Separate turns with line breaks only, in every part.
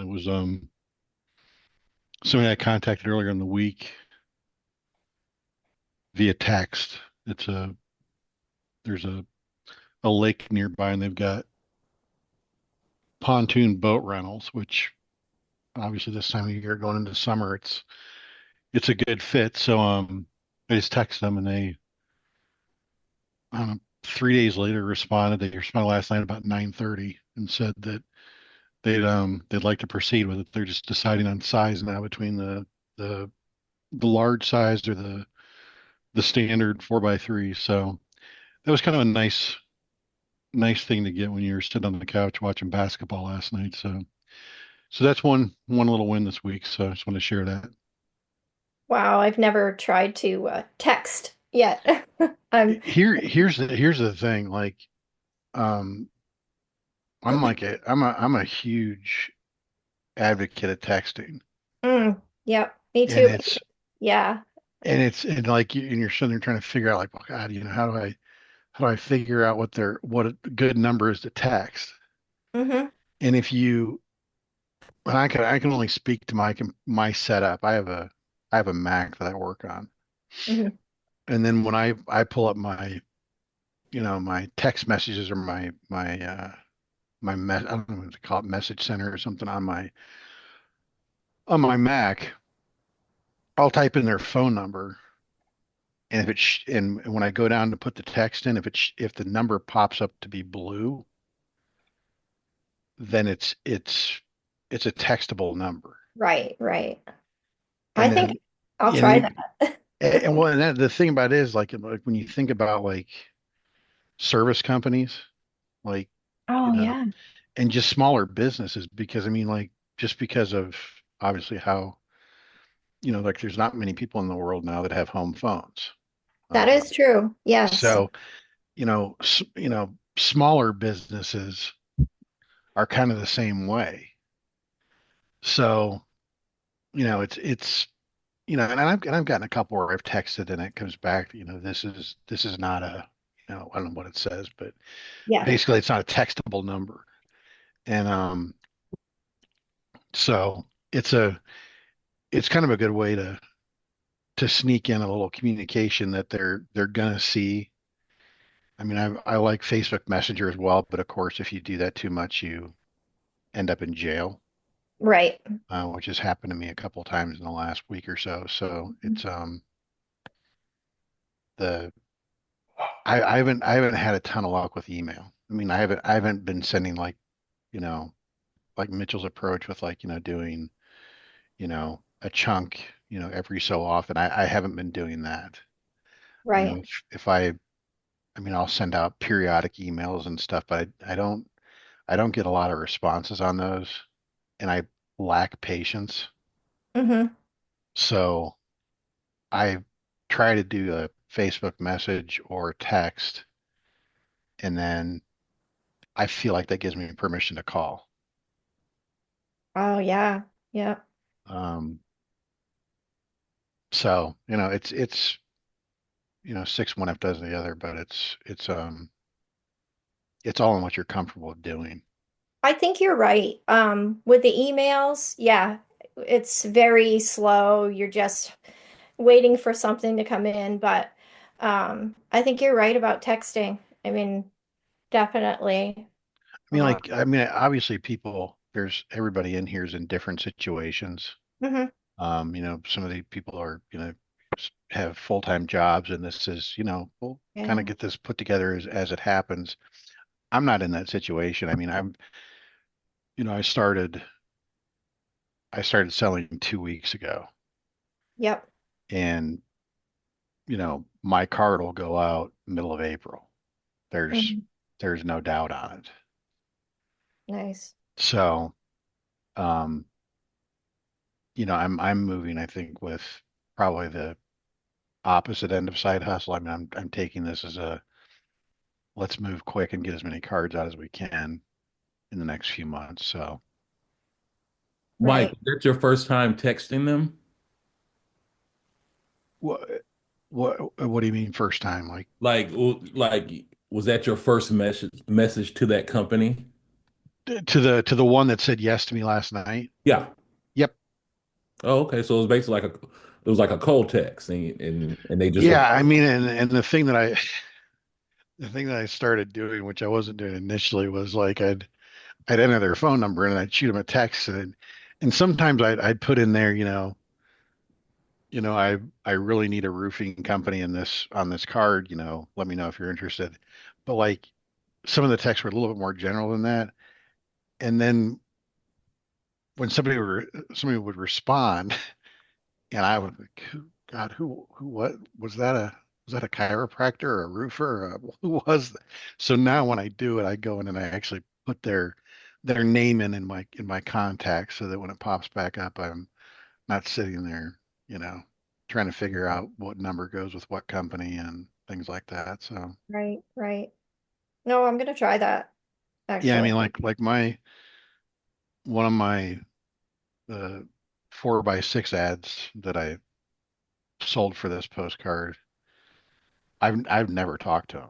It was somebody I contacted earlier in the week via text. It's a there's a lake nearby, and they've got pontoon boat rentals, which obviously this time of year going into summer, it's a good fit. So I just texted them, and they 3 days later responded. They responded last night about 9:30 and said that they'd like to proceed with it. They're just deciding on size now between the the large size or the standard 4x3. So that was kind of a nice thing to get when you're sitting on the couch watching basketball last night. So that's one little win this week. So I just want to share that.
Wow, I've never tried to text yet. I'm
Here's the thing. Like um I'm a huge advocate of texting.
yep, me
And
too.
it's
Yeah.
and like and you're sitting there trying to figure out like, well, God, how do I figure out what a good number is to text?
hmm
And if you and I can only speak to my setup. I have a Mac that I work on.
hmm
And then when I pull up my text messages or I don't know what to call it, message center or something on my Mac, I'll type in their phone number, and and when I go down to put the text in, if the number pops up to be blue, then it's a textable number.
Right, right. I
And
think
then
I'll
and
try
you
that.
and well, and that, the thing about it is like when you think about like service companies, like you
Oh,
know,
yeah.
and just smaller businesses, because I mean, like just because of obviously how like there's not many people in the world now that have home phones.
That
Um,
is true. Yes.
so smaller businesses are kind of the same way. So it's and I've gotten a couple where I've texted and it comes back, this is not I don't know what it says, but
Yeah.
basically it's not a textable number. And so it's kind of a good way to sneak in a little communication that they're gonna see. I mean, I like Facebook Messenger as well, but of course, if you do that too much, you end up in jail,
Right.
which has happened to me a couple times in the last week or so. So it's the I haven't had a ton of luck with email. I mean, I haven't been sending you know like Mitchell's approach with doing a chunk every so often. I haven't been doing that.
Right.
If I mean, I'll send out periodic emails and stuff, but I don't get a lot of responses on those, and I lack patience.
hmm
So I try to do a Facebook message or text, and then I feel like that gives me permission to call.
Oh, yeah. Yeah.
Um, so six one half dozen the other, but it's all in what you're comfortable with doing.
I think you're right. With the emails, yeah, it's very slow. You're just waiting for something to come in, but I think you're right about texting. I mean, definitely. Uh,
I mean, obviously there's everybody in here is in different situations.
mhm,
Some of the people have full-time jobs, and this is, we'll kind
yeah.
of get this put together as it happens. I'm not in that situation. I mean, you know, I started I started selling 2 weeks ago,
Yep.
and my card will go out middle of April. There's
Mhm.
there's no doubt on it.
Nice.
So, um, I'm moving, I think, with probably the opposite end of side hustle. I mean, I'm taking this as a let's move quick and get as many cards out as we can in the next few months. So,
Mike,
Right.
was that your first time texting them?
what what do you mean first time?
Like, was that your first message to that company?
To the one that said yes to me last night.
Yeah.
Yep.
Oh, okay. So it was basically like it was like a cold text, and they just
Yeah,
replied.
I mean, and the thing that I started doing, which I wasn't doing initially, was like I'd enter their phone number and I'd shoot them a text, and sometimes I'd put in there, I really need a roofing company in this on this card, let me know if you're interested. But like some of the texts were a little bit more general than that. And then when somebody would respond, and I would like, God, what was that a chiropractor or a roofer? Or who was that? So now when I do it, I go in and I actually put their name in my contacts so that when it pops back up, I'm not sitting there, you know, trying to figure out what number goes with what company and things like that. So
Right, right. No, I'm gonna try that
yeah, I
actually.
mean, like my one of my 4x6 ads that I sold for this postcard, I've never talked to him.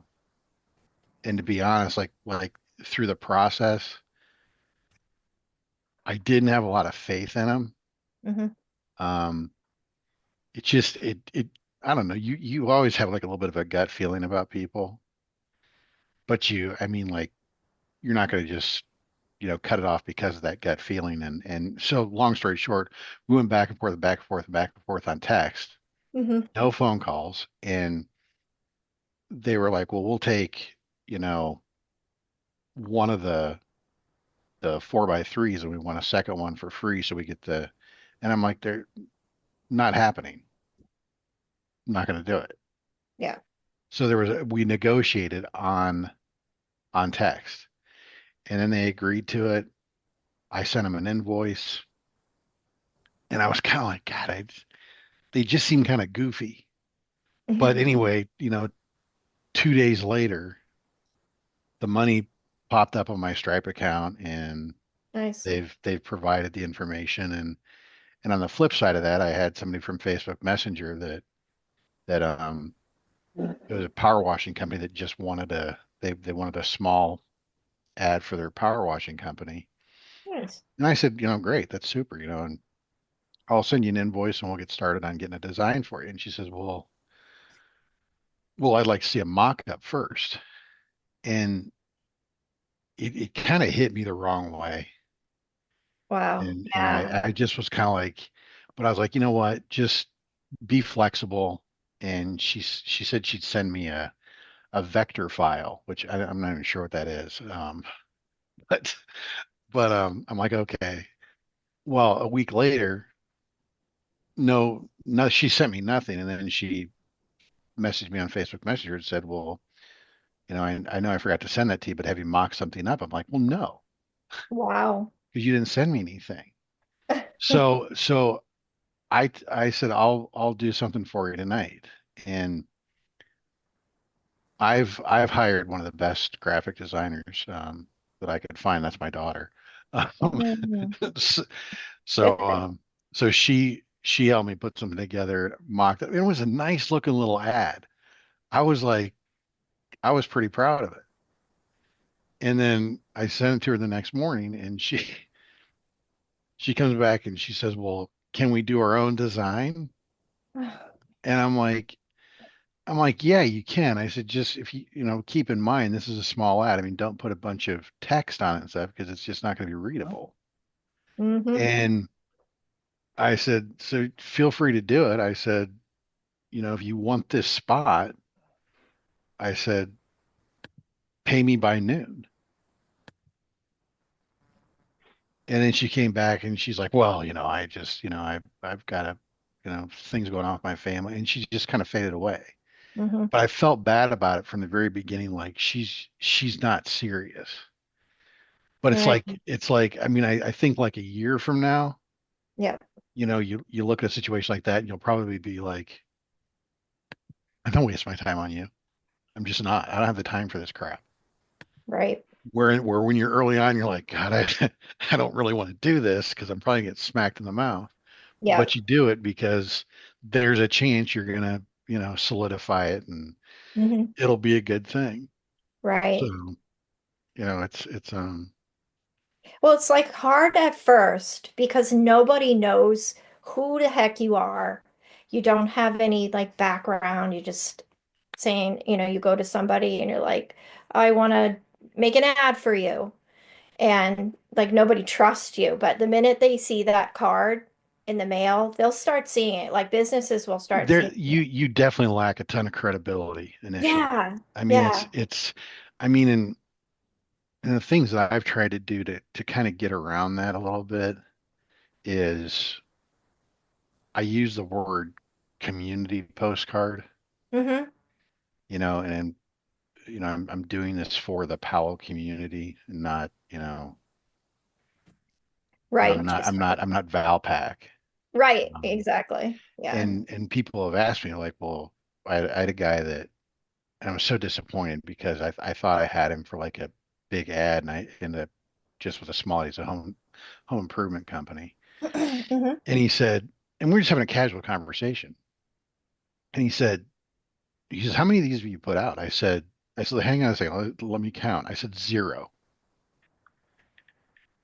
And to be honest, like through the process, I didn't have a lot of faith in him.
Hmm.
Um, it just it I don't know. You always have like a little bit of a gut feeling about people, but I mean, like you're not going to just cut it off because of that gut feeling. And so long story short, we went back and forth, and back and forth, and back and forth on text,
Hmm.
no phone calls, and they were like, well, we'll take you know one of the 4x3s and we want a second one for free so we get the and I'm like, they're not happening. I'm not going to do it.
Yeah.
So we negotiated on text, and then they agreed to it. I sent them an invoice, and I was kind of like, God, they just seem kind of goofy. But anyway, 2 days later, the money popped up on my Stripe account, and
Nice.
they've provided the information. And on the flip side of that, I had somebody from Facebook Messenger that it was a power washing company that just they wanted a small ad for their power washing company.
Nice.
And I said, great, that's super, and I'll send you an invoice and we'll get started on getting a design for you. And she says, well, I'd like to see a mock-up first. And it kind of hit me the wrong way.
Wow.
And
Yeah.
I just was kind of like, but I was like, you know what? Just be flexible. And she said she'd send me a vector file, which I'm not even sure what that is. But I'm like, okay. Well, a week later, no, she sent me nothing, and then she messaged me on Facebook Messenger and said, well, I know I forgot to send that to you, but have you mocked something up? I'm like, well, no,
Wow.
because you didn't send me anything. So I said I'll do something for you tonight, and I've hired one of the best graphic designers that I could find. That's my daughter. Um,
Mhm.
s- so so she helped me put something together, mocked it. It was a nice looking little ad. I was like, I was pretty proud of it. And then I sent it to her the next morning, and she comes back and she says, "Well, can we do our own design?" And I'm like, "Yeah, you can." I said, "Just if keep in mind this is a small ad. I mean, don't put a bunch of text on it and stuff because it's just not going to be readable."
Hmm.
And I said, "So feel free to do it." I said, "If you want this spot," I said, "pay me by noon." And then she came back and she's like, well, I just, I've got things going on with my family. And she just kind of faded away.
Hmm.
But I felt bad about it from the very beginning. Like she's not serious. But
Right.
it's like, I mean, I think like a year from now,
Yeah.
you look at a situation like that and you'll probably be like, I don't waste my time on you. I'm just not. I don't have the time for this crap.
Right.
Where when you're early on, you're like, God, I don't really want to do this because I'm probably gonna get smacked in the mouth.
Yeah.
But you do it because there's a chance you're gonna, solidify it and
Hmm.
it'll be a good thing. So,
Right.
it's
Well, it's like hard at first because nobody knows who the heck you are. You don't have any like background. You just saying, you go to somebody and you're like, I want to make an ad for you. And like nobody trusts you. But the minute they see that card in the mail, they'll start seeing it. Like businesses will start
There,
seeing
you
it.
you definitely lack a ton of credibility initially.
Yeah.
I mean,
Yeah.
I mean, and the things that I've tried to do to kind of get around that a little bit is I use the word community postcard,
Hmm.
and I'm doing this for the Powell community and not,
Right. Just
I'm not Valpak.
right.
Um,
Exactly. Yeah.
and people have asked me like, well, I had a guy that, and I was so disappointed because I thought I had him for like a big ad, and I ended up just with a small, he's a home improvement company.
Hmm.
And he said, and we are just having a casual conversation. And he says, how many of these have you put out? I said, hang on a second, let me count. I said zero.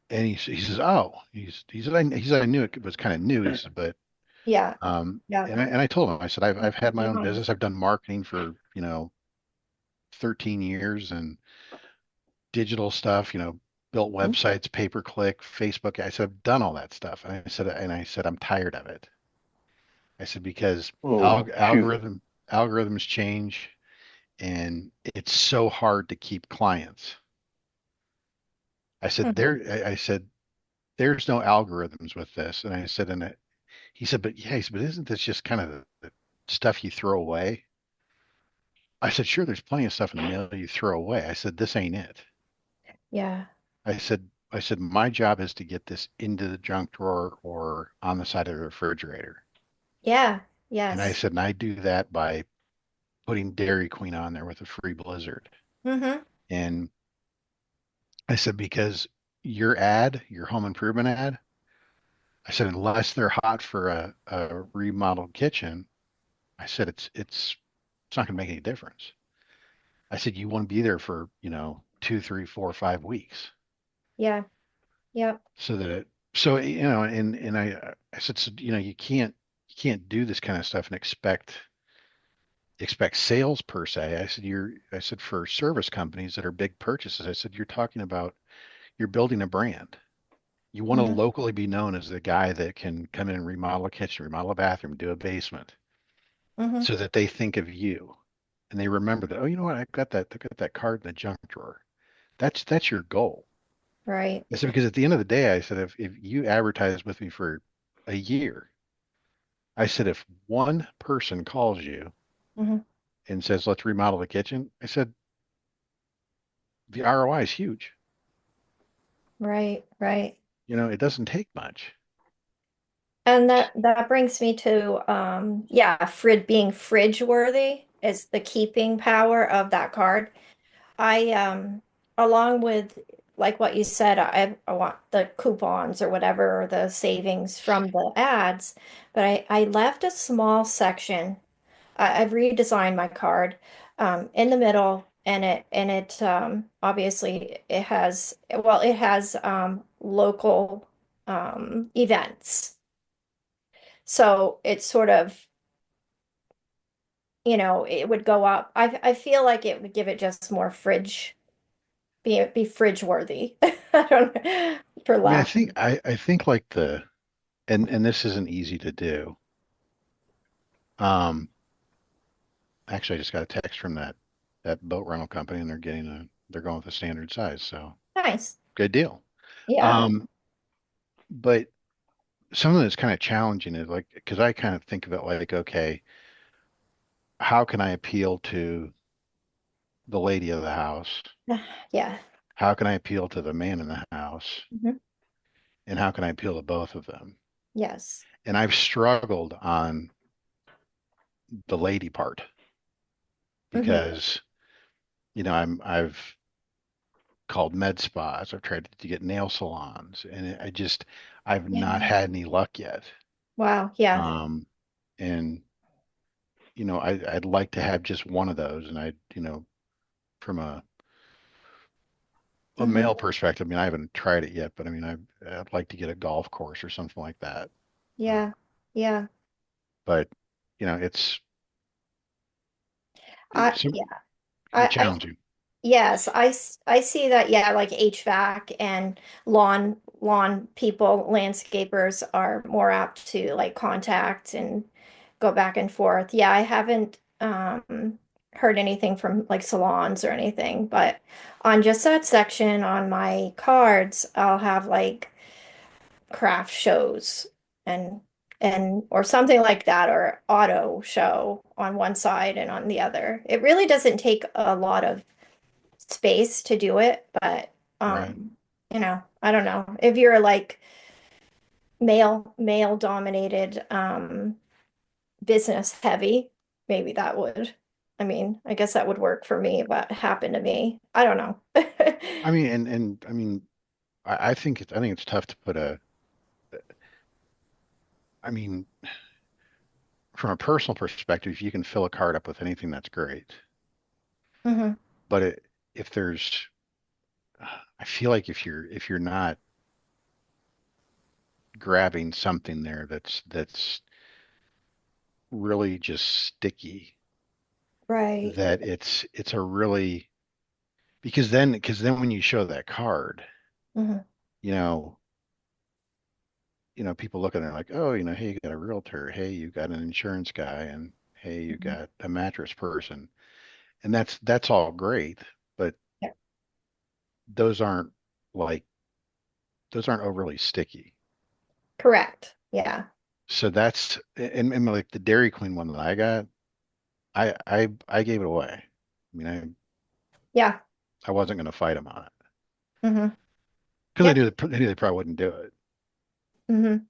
And he says, oh, he said I knew it was kind of new. He said, but
Yeah. Yeah.
and I told him, I said, I've had my
Be
own business.
honest.
I've done marketing for 13 years and digital stuff, built
Mhm.
websites, pay per click, Facebook. I said, I've done all that stuff. And I said, I'm tired of it. I said, because
Oh, shoot.
algorithms change and it's so hard to keep clients.
Mhm.
I said, there's no algorithms with this. And I said, he said, but yeah, he said, but isn't this just kind of the stuff you throw away? I said, sure, there's plenty of stuff in the mail you throw away. I said, this ain't it.
Yeah.
I said, my job is to get this into the junk drawer or on the side of the refrigerator.
Yeah.
And I
Yes.
said, and I do that by putting Dairy Queen on there with a free blizzard.
Hmm.
And I said, because your home improvement ad, I said, unless they're hot for a remodeled kitchen, I said, it's not going to make any difference. I said, you want to be there for, 2, 3, 4, 5 weeks
Yeah. Yep.
so that and I said, so, you can't do this kind of stuff and expect sales per se. I said, for service companies that are big purchases, I said, you're talking about, you're building a brand. You want to
Hmm.
locally be known as the guy that can come in and remodel a kitchen, remodel a bathroom, do a basement
Hmm.
so that they think of you and they remember that, oh, you know what? I got that card in the junk drawer. That's your goal.
Right.
I said, because at the end of the day, I said, if you advertise with me for a year, I said, if one person calls you
Hmm.
and says, let's remodel the kitchen, I said, the ROI is huge.
Right. Right.
It doesn't take much.
And that brings me to yeah, being fridge worthy is the keeping power of that card. I along with like what you said, I want the coupons or whatever or the savings from the ads, but I left a small section. I've redesigned my card in the middle, and it obviously it has local events. So it's sort of, it would go up. I feel like it would give it just more be fridge worthy. I don't know, for
I mean,
lack.
I think like and this isn't easy to do. Um, Actually, I just got a text from that boat rental company, and they're going with a standard size, so
Nice.
good deal.
Yeah.
Um, but something that's kind of challenging is like, because I kind of think of it like, okay, how can I appeal to the lady of the house?
Yeah.
How can I appeal to the man in the house?
Mhm.
And how can I appeal to both of them?
Yes.
And I've struggled on the lady part
Hmm.
because, I've called med spas. I've tried to get nail salons, and I've not
Yeah.
had any luck yet.
Wow. Yeah.
Um, and I'd like to have just one of those, and from a a
Hmm.
male perspective, I mean, I haven't tried it yet, but I mean, I'd like to get a golf course or something like that. Uh,
Yeah. Yeah.
but it's
Yeah. I
challenging,
Yes, I see that. Yeah, like HVAC and lawn people, landscapers are more apt to like contact and go back and forth. Yeah, I haven't heard anything from like salons or anything, but on just that section on my cards, I'll have like craft shows and or something like that, or auto show on one side and on the other. It really doesn't take a lot of space to do it, but
right?
I don't know. If you're like male dominated, business heavy, maybe that would. I mean, I guess that would work for me, but happened to me. I don't know.
I mean, and I mean, I think it's tough to put I mean, from a personal perspective, if you can fill a card up with anything, that's great.
Hmm.
But if there's, I feel like if you're not grabbing something there that's really just sticky,
Right.
that it's a really because then when you show that card,
Hmm.
you know, people look at it like, oh, hey, you got a realtor, hey, you got an insurance guy, and hey, you
Hmm.
got a mattress person, and that's all great, but
Yeah.
those aren't like those aren't overly sticky.
Correct. Yeah.
So that's and like the Dairy Queen one that I got, I gave it away. I mean,
Yeah.
I wasn't going to fight them on it
Hmm.
because
Yep.
they knew they probably wouldn't do it.
Hmm.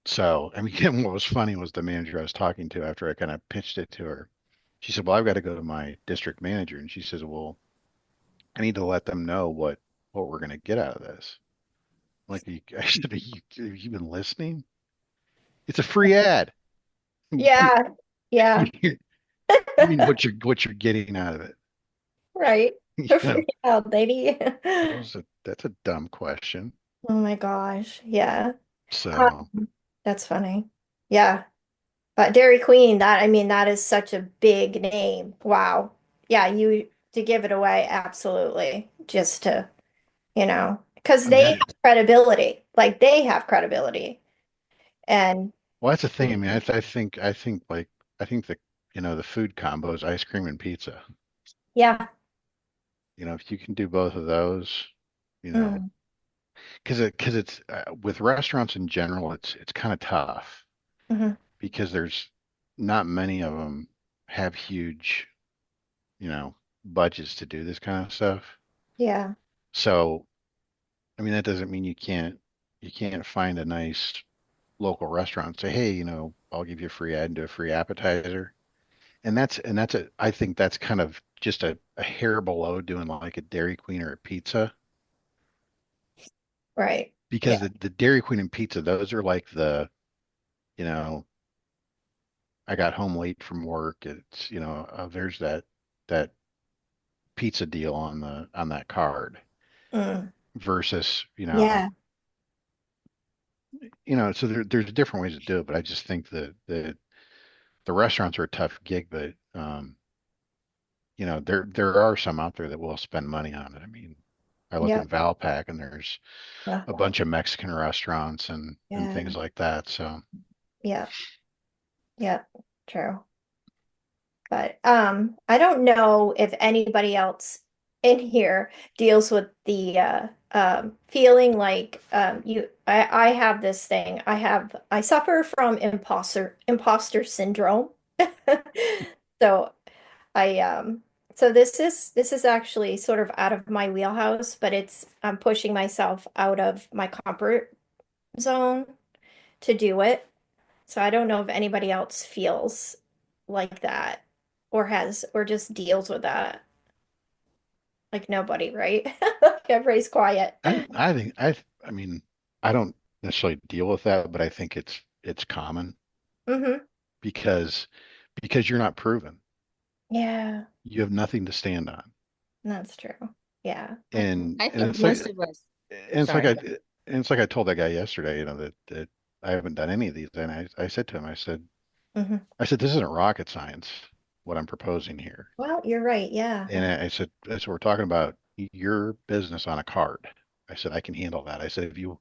So I mean, what was funny was the manager I was talking to after I kind of pitched it to her. She said, "Well, I've got to go to my district manager," and she says, "Well, I need to let them know what we're going to get out of this." Like, I said, have you been listening? It's a free ad.
Yeah. Yeah.
Give me what you're getting out of it.
Right.
You know,
Free out, lady.
that's a dumb question.
Oh my gosh. Yeah.
So,
That's funny. Yeah. But Dairy Queen, that I mean, that is such a big name. Wow. Yeah, you to give it away, absolutely. Just to, because
I mean,
they have credibility. Like they have credibility. And
well, that's the thing. I mean, I think like I think the the food combo is ice cream and pizza.
yeah.
If you can do both of those, you know,
Mm,
because it's with restaurants in general, it's kind of tough
hmm.
because there's not many of them have huge, you know, budgets to do this kind of stuff.
Yeah.
So, I mean, that doesn't mean you can't find a nice local restaurant and say, hey, I'll give you a free ad and do a free appetizer. And that's I think that's kind of just a hair below doing like a Dairy Queen or a pizza
Right. Yeah.
because the Dairy Queen and pizza, those are like you know, I got home late from work. It's, there's that pizza deal on that card
Mm,
versus,
yeah.
so there's different ways to do it, but I just think that the restaurants are a tough gig, but there are some out there that will spend money on it. I mean, I look
Yeah.
in Valpak and there's
Yeah.
a bunch of Mexican restaurants and
Yeah.
things like that. So
Yeah. Yeah. True. But I don't know if anybody else in here deals with the feeling like I have this thing. I suffer from imposter syndrome. So I so this is actually sort of out of my wheelhouse, but I'm pushing myself out of my comfort zone to do it. So I don't know if anybody else feels like that or just deals with that. Like nobody, right? Like everybody's quiet.
I think I mean, I don't necessarily deal with that, but I think it's common
Hmm.
because you're not proven.
Yeah,
You have nothing to stand on.
that's true. Yeah.
And
I
and
think
it's like
most of us,
and it's like
sorry.
I told that guy yesterday, that I haven't done any of these. And I said to him,
Hmm.
I said, this isn't rocket science, what I'm proposing here.
Well, you're right. Yeah.
And I said, that's what we're talking about, your business on a card. I said, I can handle that. I said, if you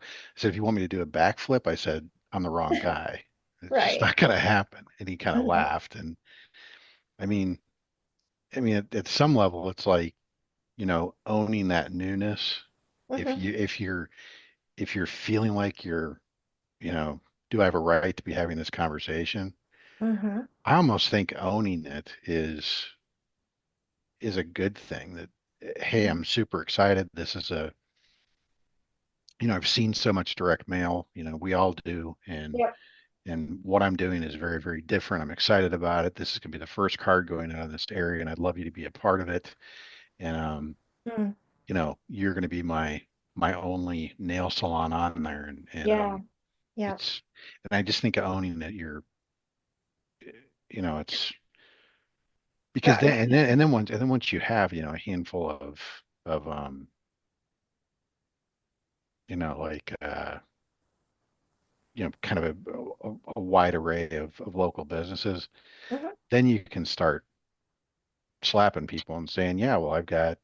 want me to do a backflip, I said, I'm the wrong guy. It's just
Right.
not going to happen. And he kind of
Hmm.
laughed. And I mean, at some level, it's like, owning that newness. If
Hmm.
you, if you're, if you're feeling like you know, do I have a right to be having this conversation?
Hmm.
I almost think owning it is a good thing. That, hey, I'm super excited. This is I've seen so much direct mail, we all do,
Yep.
and what I'm doing is very, very different. I'm excited about it. This is going to be the first card going out of this area, and I'd love you to be a part of it. And
Mm.
you're going to be my only nail salon on there, and
Yeah. Yep.
it's and I just think owning that it's because
Right.
then once you have a handful of like kind of a wide array of local businesses,
Hmm.
then you can start slapping people and saying, yeah, well, I've got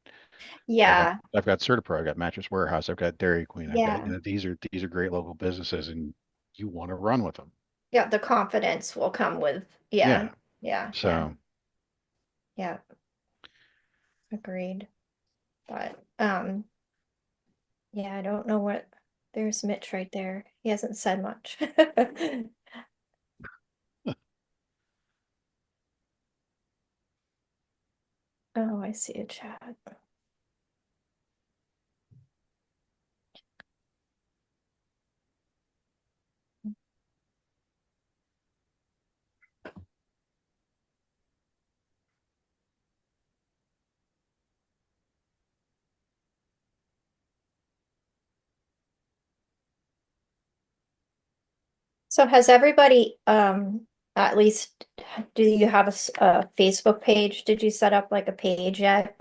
Yeah.
I've got Certapro, I've got Mattress Warehouse, I've got Dairy Queen, I've got,
Yeah.
these are great local businesses, and you want to run with them.
Yeah. The confidence will come with, yeah.
Yeah.
Yeah. Yeah.
So
Yeah. Agreed. But yeah, I don't know what there's Mitch right there. He hasn't said much. Oh, I see a chat. So has everybody, at least, do you have a Facebook page? Did you set up like a page yet?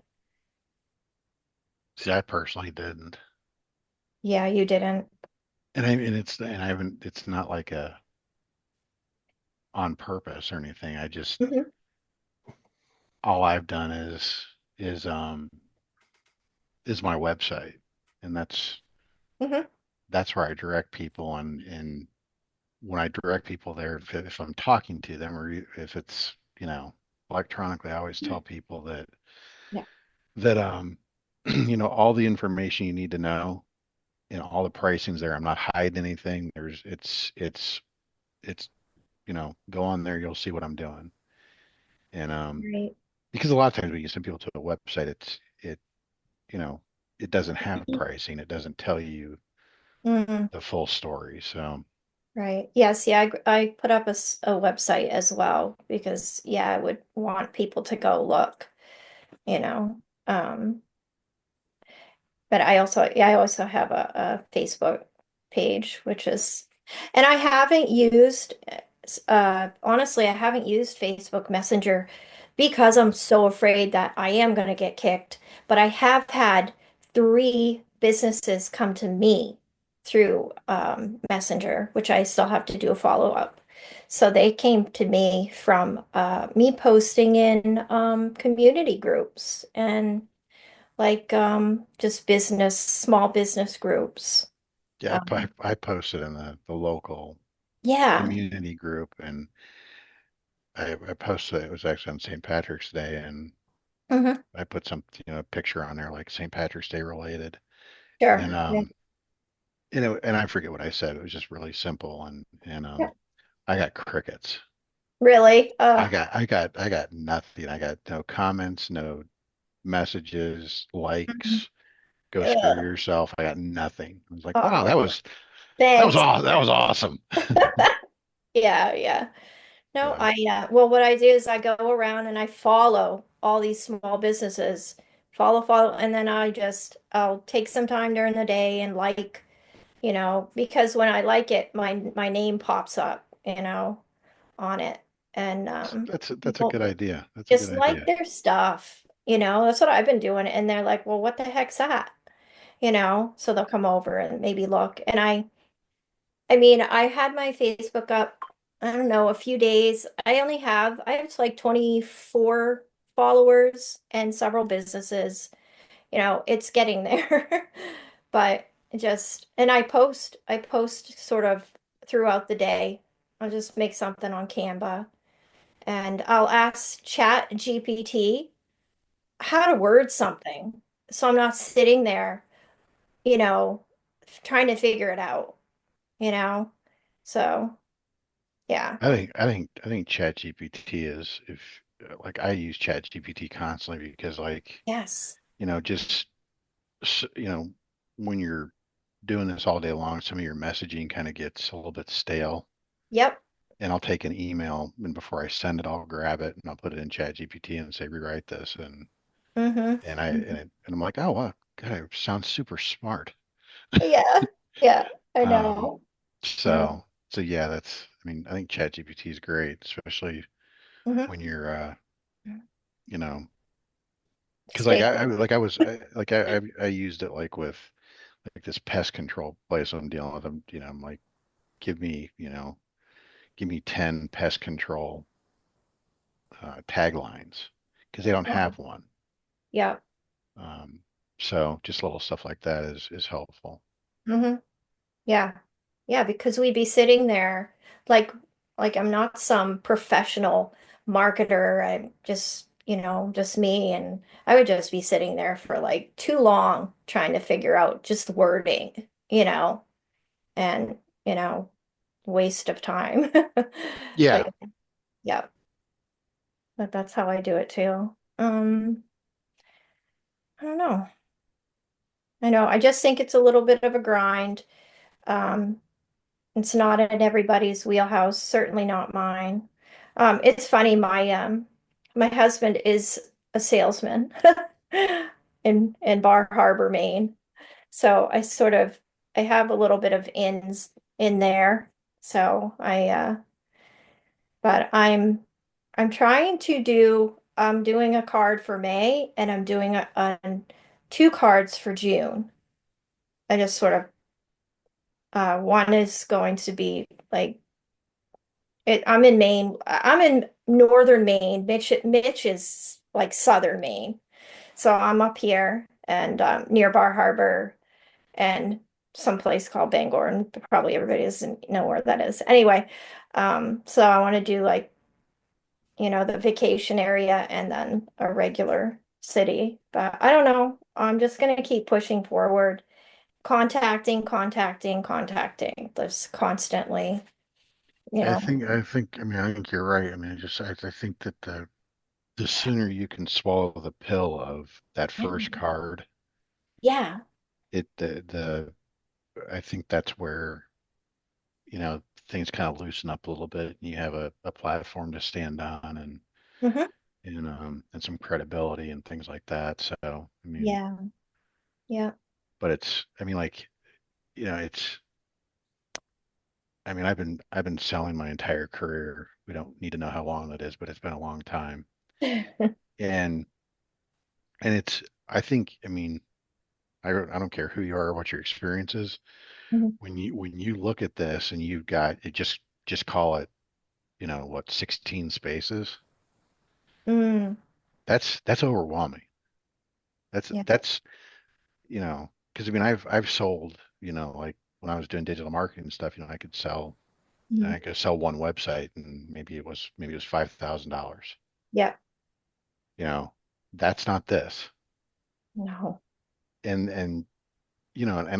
see, I personally didn't.
Yeah, you didn't.
I haven't, it's not like a on purpose or anything. I just,
Hmm.
all I've done is my website. And
Hmm.
that's where I direct people. And when I direct people there, if I'm talking to them, or if it's, electronically, I always tell people
Yeah.
that all the information you need to know, all the pricing's there. I'm not hiding anything. It's go on there, you'll see what I'm doing. And
Right.
because a lot of times when you send people to a website, you know it doesn't have pricing. It doesn't tell you
Mm,
the full story. So
right. Yes, yeah, I put up a website as well because yeah, I would want people to go look, you know. Um, but I also have a Facebook page, which is, and I haven't used, honestly, I haven't used Facebook Messenger because I'm so afraid that I am going to get kicked. But I have had three businesses come to me through Messenger, which I still have to do a follow-up. So they came to me from me posting in community groups and like just small business groups.
yeah,
Um,
I posted in the local
yeah.
community group, and I posted, it was actually on St. Patrick's Day, and
Hmm.
I put some picture on there like St. Patrick's Day related, and
Sure. Yeah.
and I forget what I said. It was just really simple, and
Yeah.
I got crickets.
Really?
I got nothing. I got no comments, no messages,
Mhm.
likes. Go screw
Ugh.
yourself. I got nothing. I was like, wow,
Oh,
that was
thanks.
awesome. That was awesome.
Yeah, yeah. No,
So
well, what I do is I go around and I follow all these small businesses, follow, and then I'll take some time during the day and like, because when I like it, my name pops up, on it. And
that's a
people
good idea. That's a good
just like
idea.
their stuff. That's what I've been doing. And they're like, well, what the heck's that? So they'll come over and maybe look. And I mean, I had my Facebook up, I don't know, a few days. I have like 24 followers and several businesses. It's getting there. But and I post sort of throughout the day. I'll just make something on Canva and I'll ask Chat GPT how to word something. So I'm not sitting there, you know, trying to figure it out, you know? So, yeah.
I think ChatGPT is if like I use ChatGPT constantly because like,
Yes.
just when you're doing this all day long, some of your messaging kind of gets a little bit stale.
Yep.
And I'll take an email and before I send it, I'll grab it and I'll put it in ChatGPT and say rewrite this
Mm-hmm.
and I'm like, oh wow, God, it sounds super smart.
Yeah. Yeah. I
Um,
know.
so so yeah, I mean, I think ChatGPT is great, especially
Mm-hmm.
when you're you know, because like
Stay.
I used it like with like this pest control place I'm dealing with. I'm like, give me, give me 10 pest control taglines because they don't have one.
Yeah.
Um, so just little stuff like that is helpful.
Mm-hmm. Yeah. Yeah, because we'd be sitting there like I'm not some professional marketer. I'm just me and I would just be sitting there for like too long trying to figure out just wording, and waste of time. But
Yeah,
yeah, but that's how I do it too. I don't know. I know. I just think it's a little bit of a grind. Um, It's not in everybody's wheelhouse, certainly not mine. It's funny, my husband is a salesman in Bar Harbor, Maine. So I have a little bit of ins in there. So but I'm trying to I'm doing a card for May and I'm doing two cards for June. I just sort of one is going to be like I'm in Maine. I'm in northern Maine. Mitch is like southern Maine. So I'm up here and near Bar Harbor and some place called Bangor, and probably everybody doesn't know where that is. Anyway, so I want to do like, the vacation area and then a regular city. But I don't know. I'm just gonna keep pushing forward, contacting, just constantly, you know.
I mean, I think you're right. I mean, I think that the sooner you can swallow the pill of that
Yeah.
first card,
Yeah.
the I think that's where, things kind of loosen up a little bit and you have a platform to stand on
Hmm.
and some credibility and things like that. So, I mean,
Yeah. Yeah.
but I mean, like, it's, I mean, I've been selling my entire career. We don't need to know how long that is, but it's been a long time. And I think, I mean, I don't care who you are or what your experience is.
Mhm.
When you look at this and you've got it, just call it, what, 16 spaces.
Mm,
That's overwhelming. That's
yeah.
that's because I mean I've sold, like when I was doing digital marketing stuff,
Mhm.
I could sell one website and maybe it was $5,000.
Yeah.
You know, that's not this.
No.
And and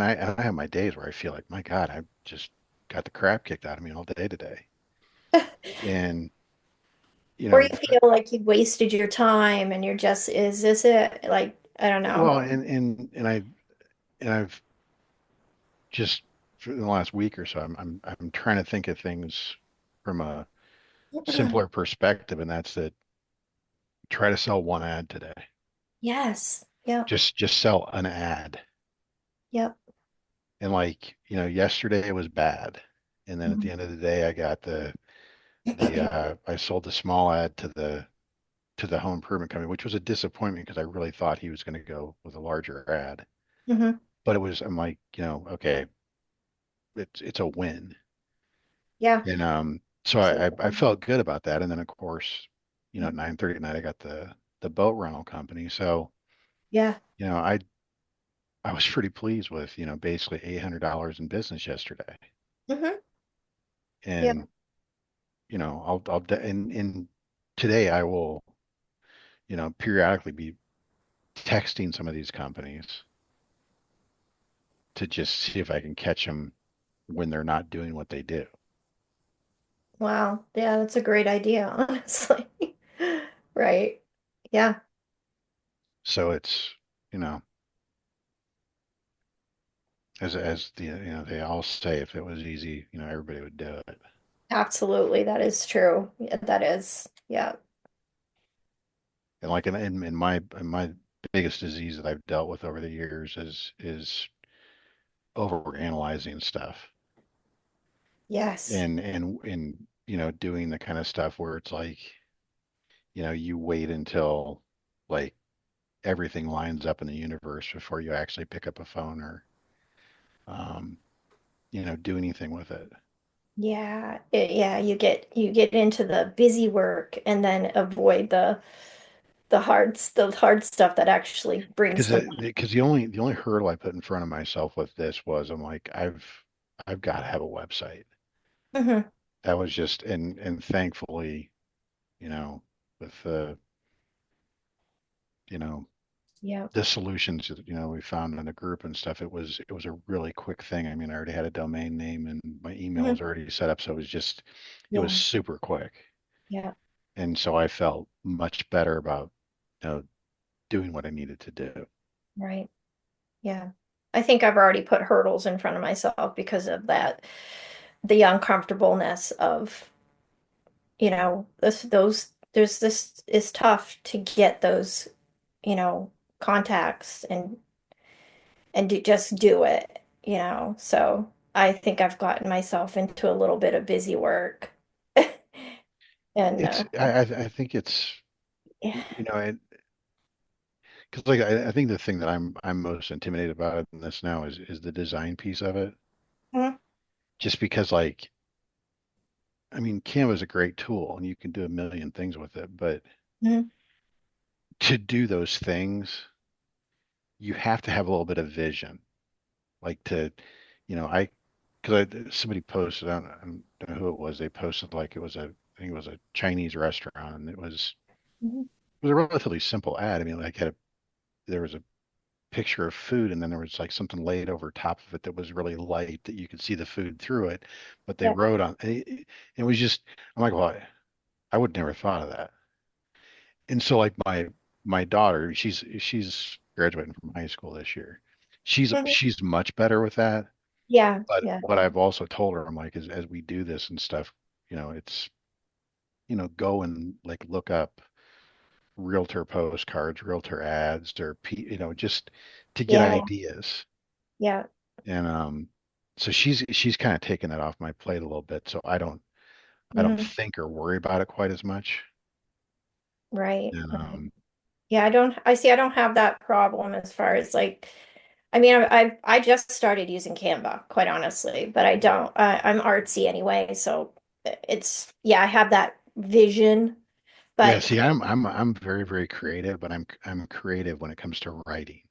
I have my days where I feel like, my God, I just got the crap kicked out of me all day today. And you
Or you
know,
feel like you wasted your time and is this it? Like, I don't know.
well, and I've just for the last week or so, I'm trying to think of things from a simpler perspective, and that's that try to sell one ad today.
Yes. Yep.
Just sell an ad.
Yep.
And like, yesterday it was bad. And then at the
Mhm.
end of the day I got I sold the small ad to to the home improvement company, which was a disappointment because I really thought he was going to go with a larger ad.
Hmm.
But it was, I'm like, okay, it's a win.
Yeah.
And so I
Absolutely.
felt good about that. And then of course, at
Mhm.
9:30 at night, I got the boat rental company. So,
Yeah.
you know, I was pretty pleased with, basically $800 in business yesterday.
Hmm. Yeah.
And, and today I will, periodically be texting some of these companies to just see if I can catch them when they're not doing what they do.
Wow. Yeah, that's a great idea, honestly. Right. Yeah,
So it's, you know, as they all say, if it was easy, everybody would do it.
absolutely. That is true. Yeah, that is. Yeah.
And like in my biggest disease that I've dealt with over the years is over analyzing stuff
Yes.
and doing the kind of stuff where it's like, you wait until like everything lines up in the universe before you actually pick up a phone or um, do anything with it.
Yeah. Yeah, you get into the busy work and then avoid the hard stuff that actually brings
Because
the money.
because the only hurdle I put in front of myself with this was I'm like I've got to have a website.
Hmm.
That was just and thankfully, you know, with you know,
Yeah.
the solutions that, we found in the group and stuff, it was a really quick thing. I mean, I already had a domain name and my email
Hmm.
was already set up, so it was
Yeah.
super quick.
Yeah.
And so I felt much better about, doing what I needed to do.
Right. Yeah. I think I've already put hurdles in front of myself because of that, the uncomfortableness of, this is tough to get those, contacts and just do it. So I think I've gotten myself into a little bit of busy work. And
I think it's,
yeah.
because like I think the thing that I'm most intimidated about in this now is the design piece of it.
Mhm.
Just because like I mean Canva is a great tool and you can do a million things with it, but
Mhm.
to do those things, you have to have a little bit of vision. Like to, I because somebody posted, I don't know who it was. They posted like I think it was a Chinese restaurant, and
Mhm.
it was a relatively simple ad. I mean, like there was a picture of food, and then there was like something laid over top of it that was really light that you could see the food through it, but they
Yeah.
wrote on it was just I'm like, well, I would never thought of that. And so like my daughter, she's graduating from high school this year. She's
Mhm.
she's much better with that.
Yeah.
But
Yeah.
what I've also told her, I'm like, as we do this and stuff, it's, go and like look up realtor postcards, realtor ads, or just to get
Yeah.
ideas.
Yeah.
And so she's kind of taken that off my plate a little bit, so I don't
Mhm.
think or worry about it quite as much.
Right.
And
Right. Yeah, I don't have that problem as far as like, I mean, I just started using Canva, quite honestly, but I don't, I'm artsy anyway, so yeah, I have that vision,
yeah,
but
see, I'm very, very creative, but I'm creative when it comes to writing.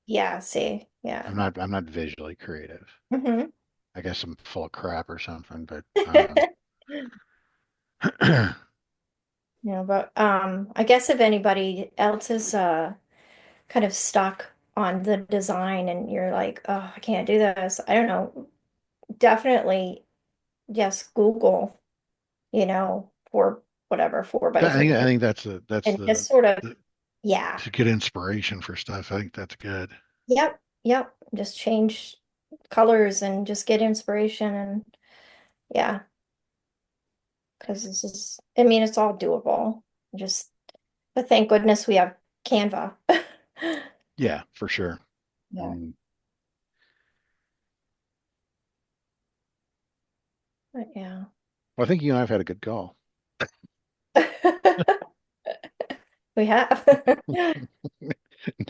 yeah, see, yeah.
I'm not visually creative.
Hmm.
I guess I'm full of crap or something, but
But I guess if anybody else is kind of stuck on the design and you're like, oh, I can't do this, I don't know, definitely just Google, for whatever, four by
I think
three,
I think that's
and just sort of,
the
yeah,
to get inspiration for stuff. I think that's good.
yep, yep, just change colors and just get inspiration. And yeah, because this is, I mean, it's all doable. Just, but thank goodness we have Canva.
Yeah, for sure.
Yeah.
And
But yeah.
well, I think you and I've had a good call.
We have.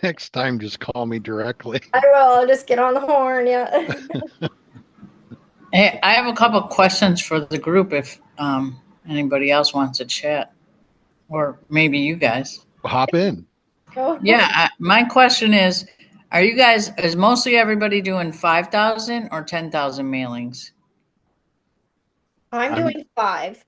Next time, just call me directly.
I will. I'll just get on the horn. Yeah.
Hey, I have a couple questions for the group if anybody else wants to chat, or maybe you guys.
Hop in.
Oh,
Yeah, my question is mostly everybody doing 5,000 or 10,000 mailings?
I'm
I'm
doing 5.